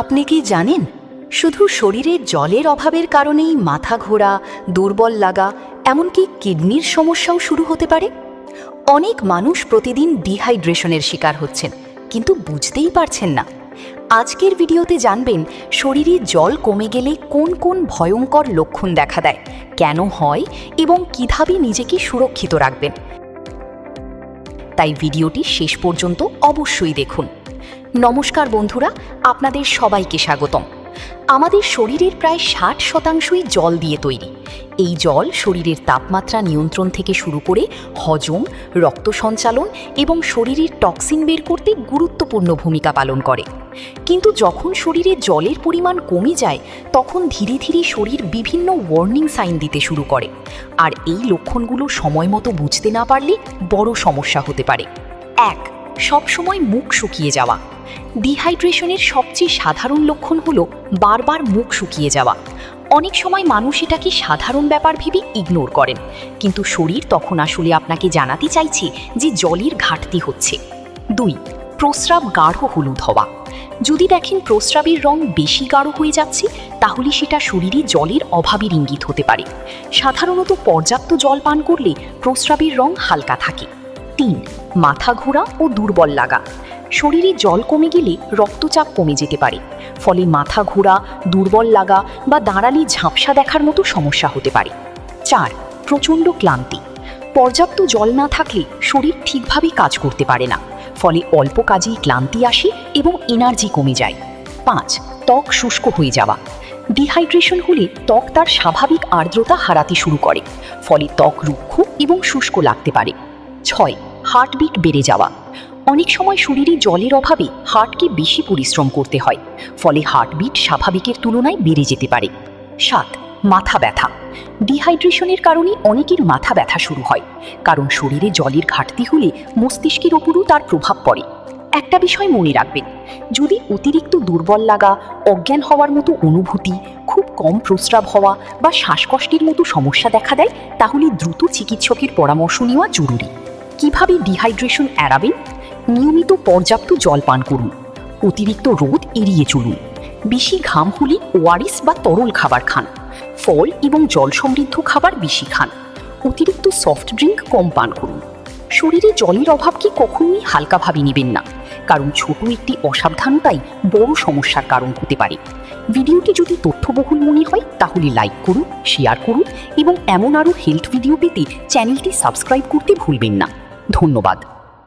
আপনি কি জানেন শুধু শরীরে জলের অভাবের কারণেই মাথা ঘোরা, দুর্বল লাগা, এমনকি কিডনির সমস্যাও শুরু হতে পারে? অনেক মানুষ প্রতিদিন ডিহাইড্রেশনের শিকার হচ্ছেন, কিন্তু বুঝতেই পারছেন না। আজকের ভিডিওতে জানবেন শরীরে জল কমে গেলে কোন কোন ভয়ঙ্কর লক্ষণ দেখা দেয়, কেন হয় এবং কিভাবে নিজেকে সুরক্ষিত রাখবেন। তাই ভিডিওটি শেষ পর্যন্ত অবশ্যই দেখুন। নমস্কার বন্ধুরা, আপনাদের সবাইকে স্বাগতম। আমাদের শরীরের প্রায় 60% জল দিয়ে তৈরি। এই জল শরীরের তাপমাত্রা নিয়ন্ত্রণ থেকে শুরু করে হজম, রক্ত সঞ্চালন এবং শরীরের টক্সিন বের করতে গুরুত্বপূর্ণ ভূমিকা পালন করে। কিন্তু যখন শরীরে জলের পরিমাণ কমে যায়, তখন ধীরে ধীরে শরীর বিভিন্ন ওয়ার্নিং সাইন দিতে শুরু করে। আর এই লক্ষণগুলো সময় মতো বুঝতে না পারলে বড় সমস্যা হতে পারে। 1. সবসময় মুখ শুকিয়ে যাওয়া। ডিহাইড্রেশনের সবচেয়ে সাধারণ লক্ষণ হলো বারবার মুখ শুকিয়ে যাওয়া। অনেক সময় মানুষ এটাকে সাধারণ ব্যাপার ভেবে ইগনোর করেন, কিন্তু শরীর তখন আসলে আপনাকে জানাতে চাইছে যে জলের ঘাটতি হচ্ছে। 2. প্রস্রাব গাঢ় হলুদ হওয়া। যদি দেখেন প্রস্রাবের রং বেশি গাঢ় হয়ে যাচ্ছে, তাহলে সেটা শরীরে জলের অভাবের ইঙ্গিত হতে পারে। সাধারণত পর্যাপ্ত জল পান করলে প্রস্রাবের রং হালকা থাকে। 3. মাথা ঘোরা ও দুর্বল লাগা। শরীরে জল কমে গেলে রক্তচাপ কমে যেতে পারে, ফলে মাথা ঘোরা, দুর্বল লাগা বা দাঁড়ালে ঝাপসা দেখার মতো সমস্যা হতে পারে। 4. প্রচণ্ড ক্লান্তি। পর্যাপ্ত জল না থাকলে শরীর ঠিকভাবে কাজ করতে পারে না, ফলে অল্প কাজেই ক্লান্তি আসে এবং এনার্জি কমে যায়। 5. ত্বক শুষ্ক হয়ে যাওয়া। ডিহাইড্রেশন হলে ত্বক তার স্বাভাবিক আর্দ্রতা হারাতে শুরু করে, ফলে ত্বক রুক্ষ এবং শুষ্ক লাগতে পারে। 6. হার্টবিট বেড়ে যাওয়া। অনেক সময় শরীরে জলের অভাবে হার্টকে বেশি পরিশ্রম করতে হয়, ফলে হার্টবিট স্বাভাবিকের তুলনায় বেড়ে যেতে পারে। 7. মাথা ব্যথা। ডিহাইড্রেশনের কারণে অনেকের মাথা ব্যথা শুরু হয়, কারণ শরীরে জলের ঘাটতি হলে মস্তিষ্কের ওপরও তার প্রভাব পড়ে। একটা বিষয় মনে রাখবেন, যদি অতিরিক্ত দুর্বল লাগা, অজ্ঞান হওয়ার মতো অনুভূতি, খুব কম প্রস্রাব হওয়া বা শ্বাসকষ্টের মতো সমস্যা দেখা দেয়, তাহলে দ্রুত চিকিৎসকের পরামর্শ নেওয়া জরুরি। কিভাবে ডিহাইড্রেশন এড়াবেন? নিয়মিত পর্যাপ্ত জল পান করুন, অতিরিক্ত রোদ এড়িয়ে চলুন, বেশি ঘাম হলে ওআরএস বা তরল খাবার খান, ফল এবং জল সমৃদ্ধ খাবার বেশি খান, অতিরিক্ত সফট ড্রিঙ্ক কম পান করুন। শরীরে জলের অভাবকে কখনোই হালকাভাবে নেবেন না, কারণ ছোট একটি অসাবধানতাই বড় সমস্যার কারণ হতে পারে। ভিডিওটি যদি তথ্যবহুল মনে হয় তাহলে লাইক করুন, শেয়ার করুন এবং এমন আরও হেলথ ভিডিও পেতে চ্যানেলটি সাবস্ক্রাইব করতে ভুলবেন না। ধন্যবাদ।